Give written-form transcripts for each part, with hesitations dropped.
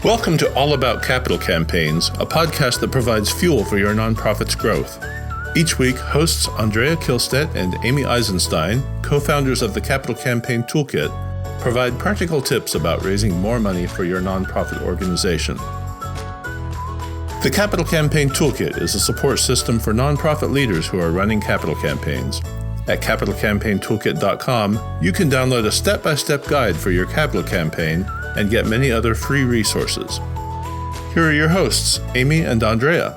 Welcome to All About Capital Campaigns, a podcast that provides fuel for your nonprofit's growth. Each week, hosts Andrea Kihlstedt and Amy Eisenstein, co-founders of the Capital Campaign Toolkit, provide practical tips about raising more money for your nonprofit organization. The Capital Campaign Toolkit is a support system for nonprofit leaders who are running capital campaigns. At capitalcampaigntoolkit.com, you can download a step-by-step guide for your capital campaign and get many other free resources. Here are your hosts, Amy and Andrea.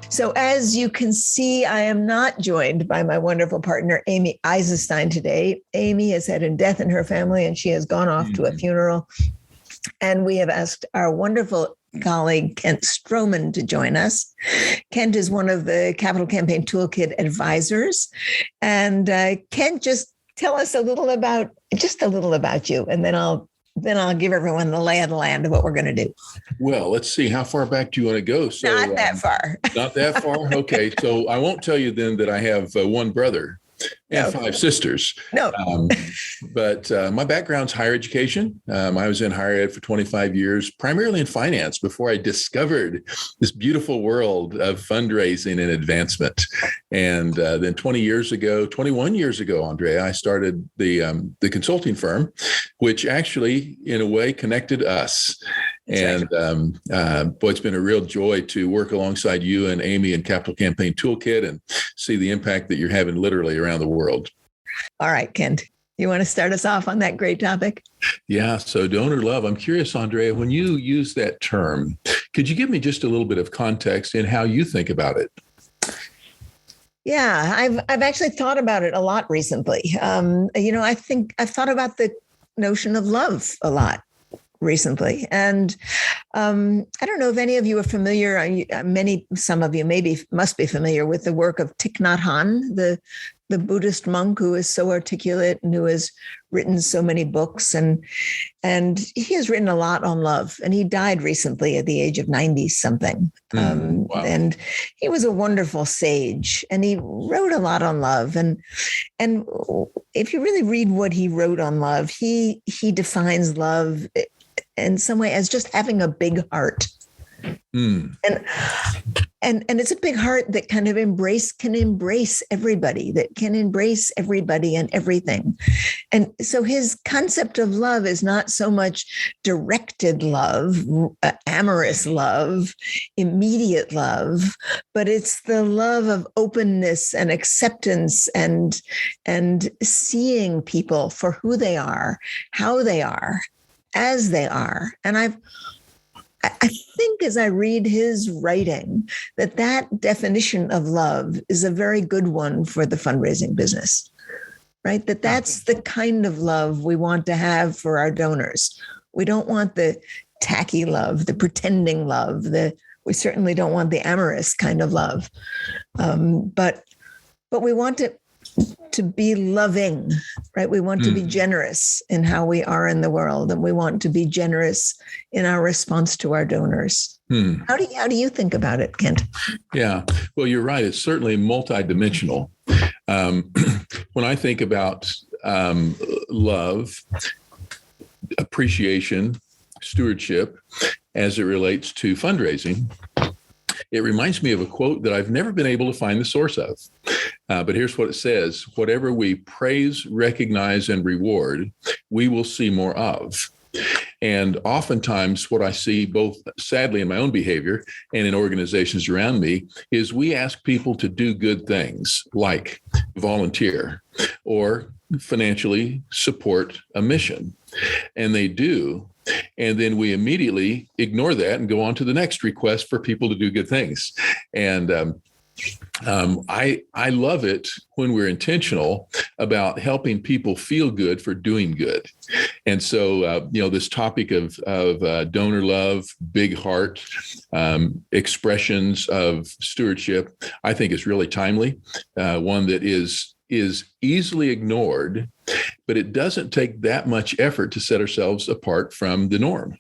So as you can see, I am not joined by my wonderful partner, Amy Eisenstein, today. Amy has had a death in her family and she has gone off to a funeral. And we have asked our wonderful colleague, Kent Stroman, to join us. Kent is one of the Capital Campaign Toolkit advisors. And Kent, just tell us a little about you, and then I'll give everyone the lay of the land of what we're going to do. Well, let's see. How far back do you want to go? So, not that far. Not that far? Okay. So I won't tell you then that I have one brother and five sisters. No. But my background's higher education. I was in higher ed for 25 years, primarily in finance, before I discovered this beautiful world of fundraising and advancement. And then 21 years ago, Andrea, I started the consulting firm, which actually, in a way, connected us. And boy, it's been a real joy to work alongside you and Amy and Capital Campaign Toolkit and see the impact that you're having literally around the world. All right, Kent, you want to start us off on that great topic? Yeah. So donor love. I'm curious, Andrea, when you use that term, could you give me just a little bit of context in how you think about it? Yeah, I've actually thought about it a lot recently. I think I've thought about the notion of love a lot recently. And I don't know if any of you are familiar, some of you must be familiar with the work of Thich Nhat Hanh, the Buddhist monk who is so articulate and who has written so many books. And he has written a lot on love. And he died recently at the age of 90-something. Wow. And he was a wonderful sage. And he wrote a lot on love. And if you really read what he wrote on love, he defines love in some way as just having a big heart. And it's a big heart that kind of can embrace everybody, and everything. And so his concept of love is not so much directed love, amorous love, immediate love, but it's the love of openness and acceptance and seeing people for who they are, how they are, as they are. And I think as I read his writing, that definition of love is a very good one for the fundraising business, right? That's the kind of love we want to have for our donors. We don't want the tacky love, the pretending love, we certainly don't want the amorous kind of love. But we want to be loving, right? We want to be generous in how we are in the world, and we want to be generous in our response to our donors. How do you think about it, Kent? Yeah, well, you're right. It's certainly multidimensional. When I think about love, appreciation, stewardship, as it relates to fundraising, it reminds me of a quote that I've never been able to find the source of. But here's what it says: whatever we praise, recognize, and reward, we will see more of. And oftentimes what I see, both sadly in my own behavior and in organizations around me, is we ask people to do good things like volunteer or financially support a mission. And they do. And then we immediately ignore that and go on to the next request for people to do good things. And I love it when we're intentional about helping people feel good for doing good. And so, this topic of donor love, big heart, expressions of stewardship, I think is really timely, one that is easily ignored, but it doesn't take that much effort to set ourselves apart from the norm.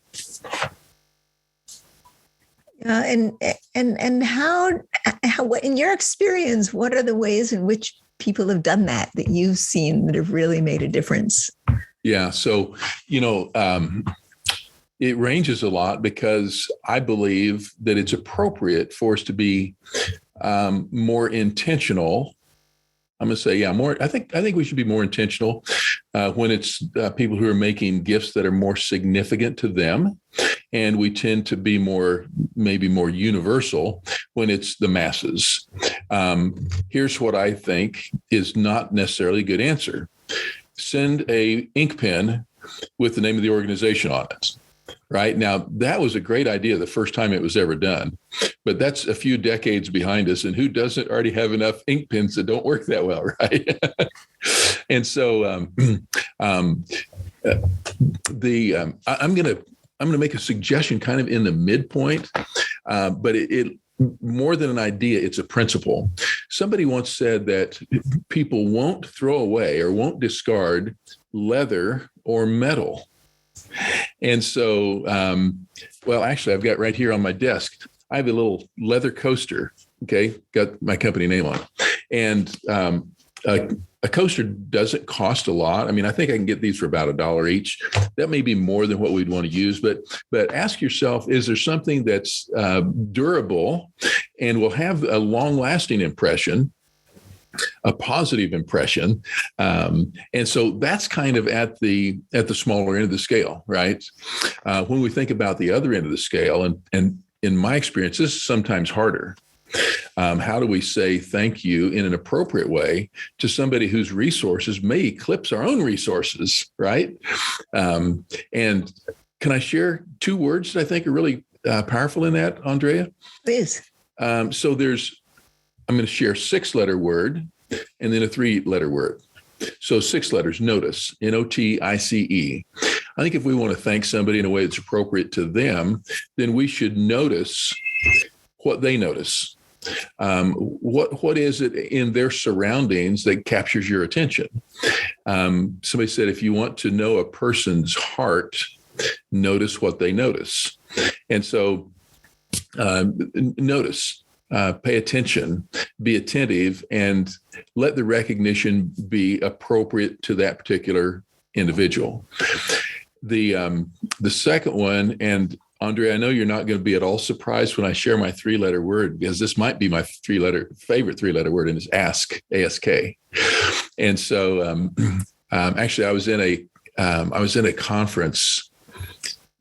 And how, in your experience, what are the ways in which people have done that you've seen that have really made a difference? Yeah. So, it ranges a lot because I believe that it's appropriate for us to be more intentional. I'm going to say, more. I think we should be more intentional when it's people who are making gifts that are more significant to them, and we tend to be maybe more universal when it's the masses. Here's what I think is not necessarily a good answer: send a ink pen with the name of the organization on it. Right now, that was a great idea the first time it was ever done, but that's a few decades behind us. And who doesn't already have enough ink pens that don't work that well, right? And so, I'm gonna make a suggestion, kind of in the midpoint, but it more than an idea, it's a principle. Somebody once said that people won't throw away or won't discard leather or metal. And so, actually, I've got right here on my desk, I have a little leather coaster, okay, got my company name on it. And a coaster doesn't cost a lot. I mean, I think I can get these for about $1 each. That may be more than what we'd want to use, but ask yourself, is there something that's durable and will have a long-lasting impression, a positive impression? And so that's kind of at the smaller end of the scale, right? When we think about the other end of the scale, and in my experience, this is sometimes harder. How do we say thank you in an appropriate way to somebody whose resources may eclipse our own resources, right? And can I share 2 words that I think are really powerful in that, Andrea? Please. So I'm going to share 6-letter word and then a 3-letter word. So 6 letters, notice, NOTICE. I think if we want to thank somebody in a way that's appropriate to them, then we should notice what they notice. What is it in their surroundings that captures your attention? Somebody said, if you want to know a person's heart, notice what they notice. And so notice. Pay attention, be attentive, and let the recognition be appropriate to that particular individual. The second one, and Andrea, I know you're not going to be at all surprised when I share my 3-letter word, because this might be my favorite 3-letter word, and it's ask, ASK. And so, actually, I was in a conference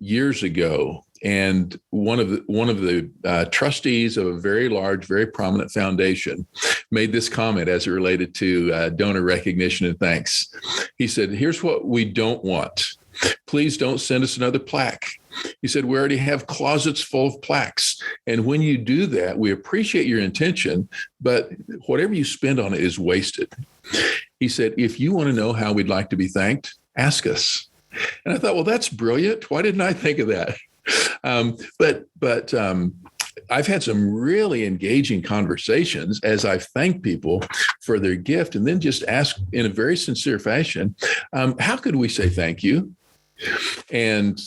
years ago. And one of the trustees of a very large, very prominent foundation made this comment as it related to donor recognition and thanks. He said, here's what we don't want. Please don't send us another plaque. He said, we already have closets full of plaques. And when you do that, we appreciate your intention, but whatever you spend on it is wasted. He said, if you want to know how we'd like to be thanked, ask us. And I thought, well, that's brilliant. Why didn't I think of that? But I've had some really engaging conversations as I've thanked people for their gift, and then just ask in a very sincere fashion, how could we say thank you? And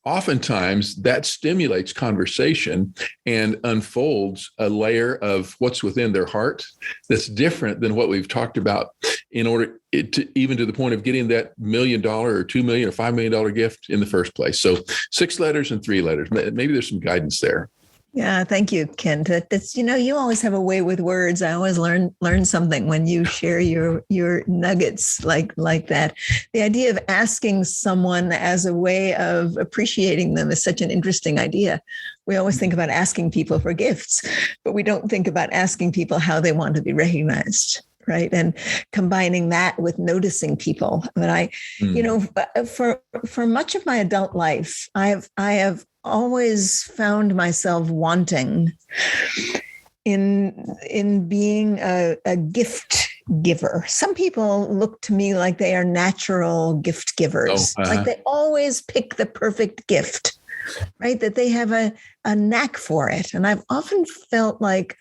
oftentimes that stimulates conversation and unfolds a layer of what's within their heart that's different than what we've talked about, in order to even to the point of getting that $1 million or $2 million or $5 million gift in the first place. So 6 letters and 3 letters. Maybe there's some guidance there. Yeah, thank you, Kent. That's, you always have a way with words. I always learn something when you share your nuggets like that. The idea of asking someone as a way of appreciating them is such an interesting idea. We always think about asking people for gifts, but we don't think about asking people how they want to be recognized. Right. And combining that with noticing people. But for much of my adult life, I have always found myself wanting in being a gift giver. Some people look to me like they are natural gift givers, like they always pick the perfect gift. right? That they have a knack for it. And I've often felt like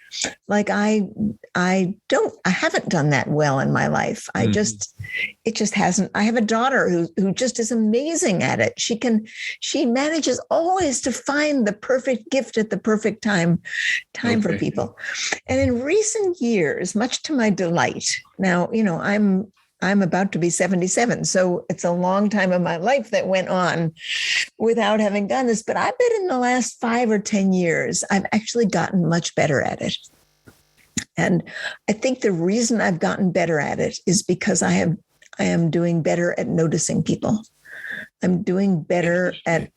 I haven't done that well in my life. It just hasn't. I have a daughter who just is amazing at it. She manages always to find the perfect gift at the perfect time for people. And in recent years, much to my delight, now, I'm about to be 77. So it's a long time of my life that went on without having done this. But I bet in the last 5 or 10 years, I've actually gotten much better at it. And I think the reason I've gotten better at it is because I am doing better at noticing people. I'm doing better at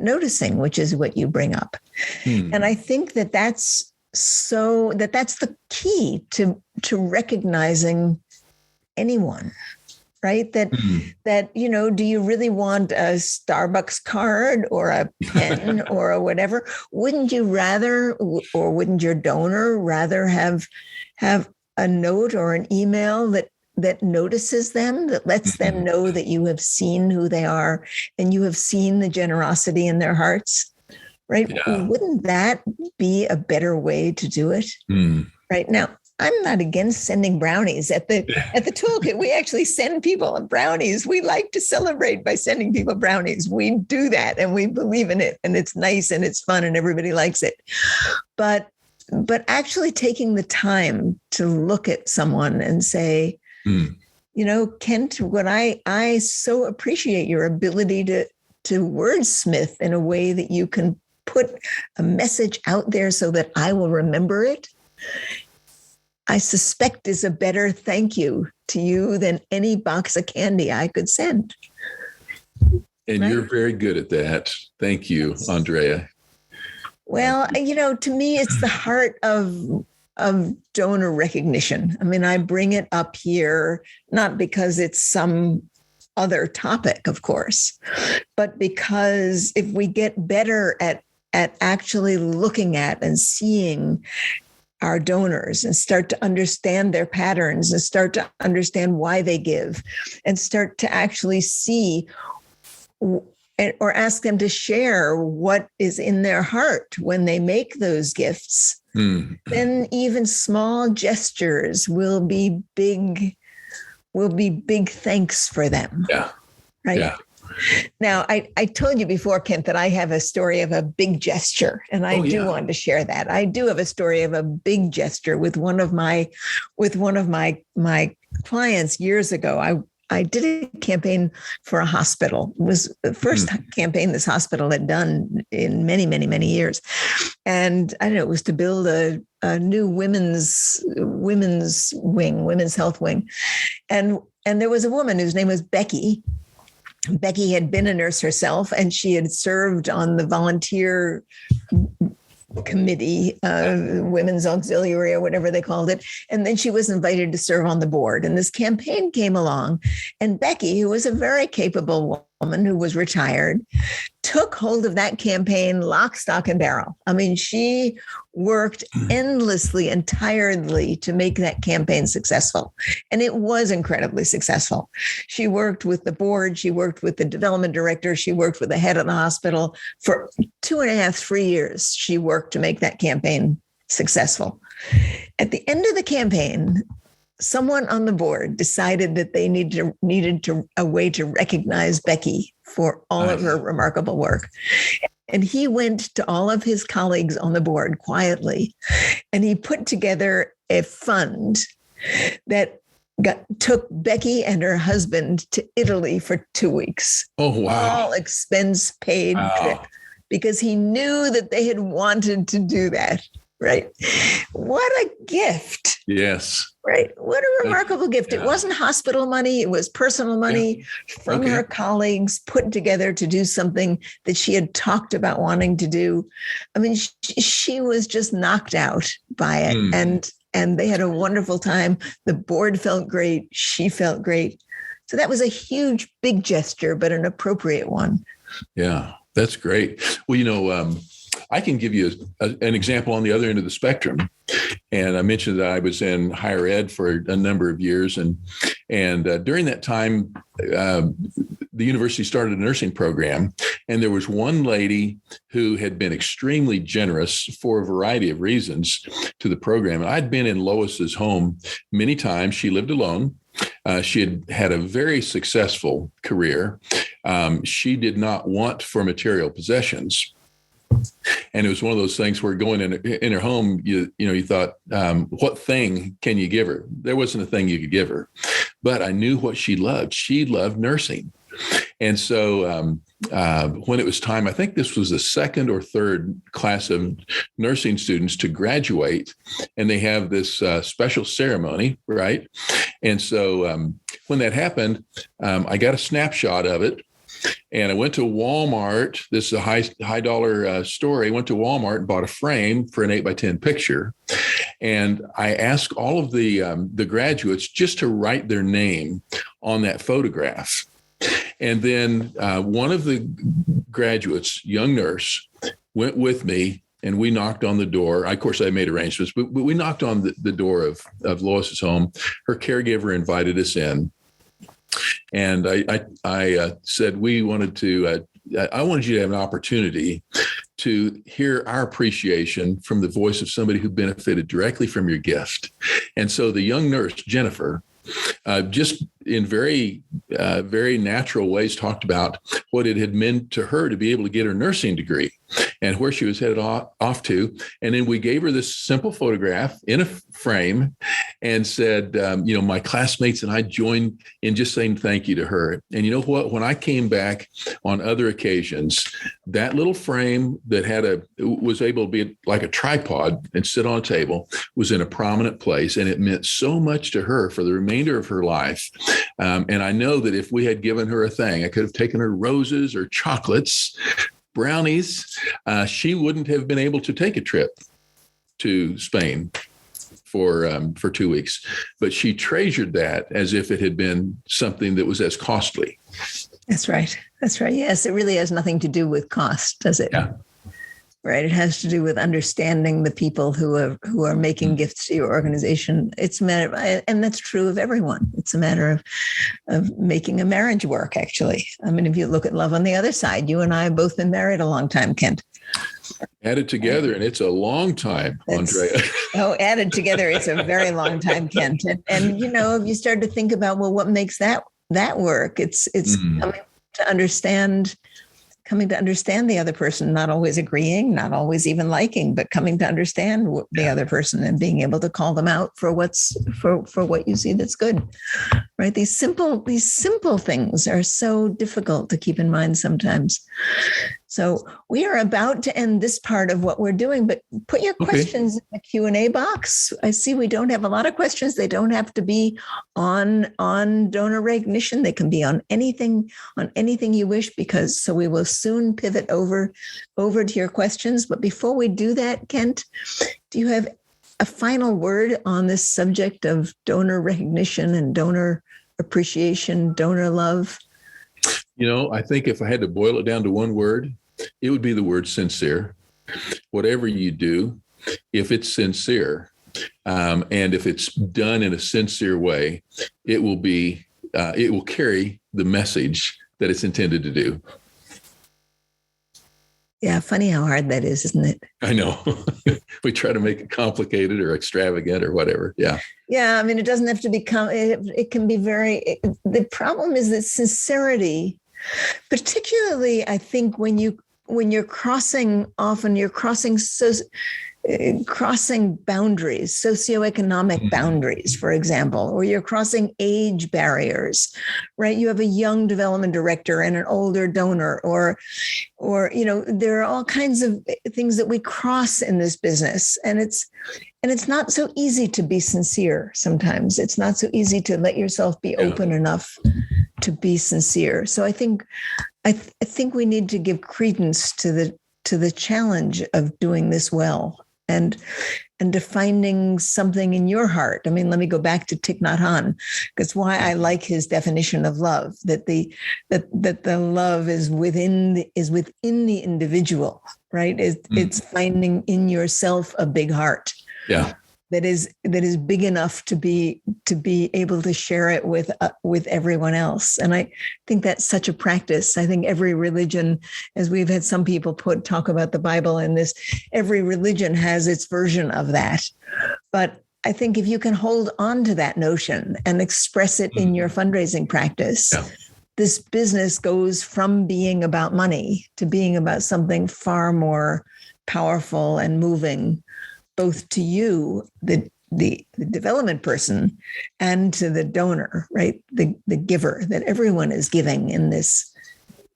noticing, which is what you bring up. And I think that's the key to recognizing anyone, right? That, do you really want a Starbucks card or a pen or a whatever? Wouldn't you rather, or wouldn't your donor rather have a note or an email that notices them, that lets them know that you have seen who they are and you have seen the generosity in their hearts, right? Yeah. Wouldn't that be a better way to do it? Right now, I'm not against sending brownies at the Toolkit. We actually send people brownies. We like to celebrate by sending people brownies. We do that and we believe in it, and it's nice and it's fun and everybody likes it. But actually taking the time to look at someone and say, Kent, what I so appreciate your ability to wordsmith in a way that you can put a message out there so that I will remember it. I suspect is a better thank you to you than any box of candy I could send. And right? You're very good at that. Thank you, Andrea. Well, to me, it's the heart of donor recognition. I mean, I bring it up here, not because it's some other topic, of course, but because if we get better at actually looking at and seeing our donors and start to understand their patterns and start to understand why they give and start to actually see or ask them to share what is in their heart when they make those gifts, then even small gestures will be big thanks for them. Yeah. Right. Yeah. Now, I told you before, Kent, that I have a story of a big gesture, and I do want to share that. I do have a story of a big gesture with one of my clients years ago. I did a campaign for a hospital. It was the first campaign this hospital had done in many, many, many years. And I don't know, it was to build a new women's wing, women's health wing. And there was a woman whose name was Becky. Becky had been a nurse herself, and she had served on the volunteer committee, women's auxiliary or whatever they called it. And then she was invited to serve on the board. And this campaign came along, and Becky, who was a very capable woman who was retired, took hold of that campaign lock, stock, and barrel. I mean, she worked endlessly and tiredly to make that campaign successful. And it was incredibly successful. She worked with the board. She worked with the development director. She worked with the head of the hospital for 2.5, 3 years. She worked to make that campaign successful. At the end of the campaign, someone on the board decided that they needed a way to recognize Becky for all of her remarkable work. And he went to all of his colleagues on the board quietly, and he put together a fund that took Becky and her husband to Italy for 2 weeks. Oh, wow. All expense paid trip, because he knew that they had wanted to do that. Right. What a gift. Yes. Right. What a remarkable gift. Yeah. It wasn't hospital money. It was personal money from her colleagues put together to do something that she had talked about wanting to do. I mean, she was just knocked out by it. And they had a wonderful time. The board felt great. She felt great. So that was a huge, big gesture, but an appropriate one. Yeah, that's great. Well, I can give you an example on the other end of the spectrum. And I mentioned that I was in higher ed for a number of years. And during that time, the university started a nursing program. And there was one lady who had been extremely generous for a variety of reasons to the program. And I'd been in Lois's home many times. She lived alone. She had had a very successful career. She did not want for material possessions. And it was one of those things where going in her home, you thought, what thing can you give her? There wasn't a thing you could give her. But I knew what she loved. She loved nursing. And so when it was time, I think this was the second or third class of nursing students to graduate, and they have this special ceremony, right? And so when that happened, I got a snapshot of it. And I went to Walmart. This is a high dollar store. I went to Walmart and bought a frame for an 8x10 picture. And I asked all of the graduates just to write their name on that photograph. And then one of the graduates, young nurse, went with me, and we knocked on the door. Of course, I made arrangements, but we knocked on the door of Lois's home. Her caregiver invited us in. And I said, I wanted you to have an opportunity to hear our appreciation from the voice of somebody who benefited directly from your gift. And so the young nurse, Jennifer, just in very natural ways talked about what it had meant to her to be able to get her nursing degree and where she was headed off to. And then we gave her this simple photograph in a frame and said, my classmates and I joined in just saying thank you to her. And you know what? When I came back on other occasions, that little frame that was able to be like a tripod and sit on a table was in a prominent place. And it meant so much to her for the remainder of her life. And I know that if we had given her a thing, I could have taken her roses or chocolates, brownies. She wouldn't have been able to take a trip to Spain for 2 weeks, but she treasured that as if it had been something that was as costly. That's right. Yes, it really has nothing to do with cost, does it? Yeah. Right. It has to do with understanding the people who are making gifts to your organization. It's a matter, and that's true of everyone. It's a matter of making a marriage work, actually. I mean, if you look at love on the other side, you and I have both been married a long time, Kent. Added together, and it's a long time, Andrea. Added together, it's a very long time, Kent. And if you start to think about, well, what makes that work? It's coming to understand the other person, not always agreeing, not always even liking, but coming to understand the other person and being able to call them out for what you see that's good, right? These simple things are so difficult to keep in mind sometimes. So we are about to end this part of what we're doing, but put your questions in the Q&A box. I see we don't have a lot of questions. They don't have to be on donor recognition. They can be on anything you wish, so we will soon pivot over to your questions. But before we do that, Kent, do you have a final word on this subject of donor recognition and donor appreciation, donor love? I think if I had to boil it down to one word, it would be the word sincere. Whatever you do, if it's sincere, and if it's done in a sincere way, it will carry the message that it's intended to do. Yeah, funny how hard that is, isn't it? I know. We try to make it complicated or extravagant or whatever. Yeah. Yeah, I mean, it doesn't have to become, it can be the problem is that sincerity, particularly, I think, when you're crossing boundaries, socioeconomic boundaries, for example, or you're crossing age barriers, right? You have a young development director and an older donor, or there are all kinds of things that we cross in this business. And it's not so easy to be sincere sometimes. It's not so easy to let yourself be open enough to be sincere. So I think we need to give credence to the challenge of doing this well and defining something in your heart. I mean, let me go back to Thich Nhat Hanh, because why I like his definition of love, that the love is within the individual, right? It's finding in yourself a big heart. Yeah. That is big enough to be able to share it with everyone else. And I think that's such a practice. I think every religion, as we've had some people talk about the Bible in this, every religion has its version of that. But I think if you can hold on to that notion and express it in your fundraising practice, this business goes from being about money to being about something far more powerful and moving, both to you, the development person, and to the donor, right? The giver, that everyone is giving in this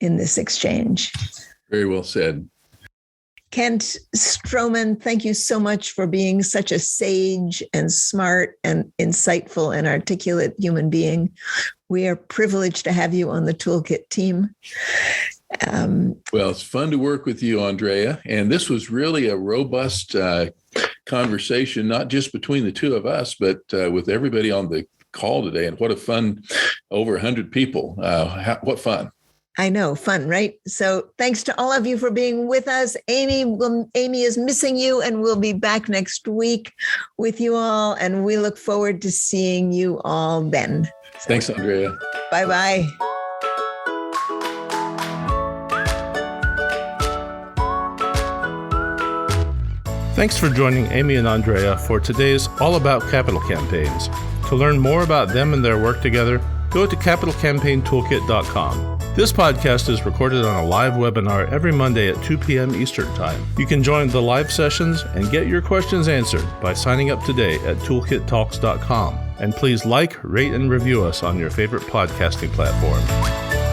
exchange. Very well said. Kent Stroman, thank you so much for being such a sage and smart and insightful and articulate human being. We are privileged to have you on the Toolkit team. Well, it's fun to work with you, Andrea. And this was really a robust conversation, not just between the two of us, but with everybody on the call today. And what a fun, over 100 people. What fun. I know, fun, right? So thanks to all of you for being with us. Amy is missing you, and we'll be back next week with you all. And we look forward to seeing you all then. So, thanks, Andrea. Bye-bye. Thanks for joining Amy and Andrea for today's All About Capital Campaigns. To learn more about them and their work together, go to capitalcampaigntoolkit.com. This podcast is recorded on a live webinar every Monday at 2 p.m. Eastern Time. You can join the live sessions and get your questions answered by signing up today at toolkittalks.com. And please like, rate, and review us on your favorite podcasting platform.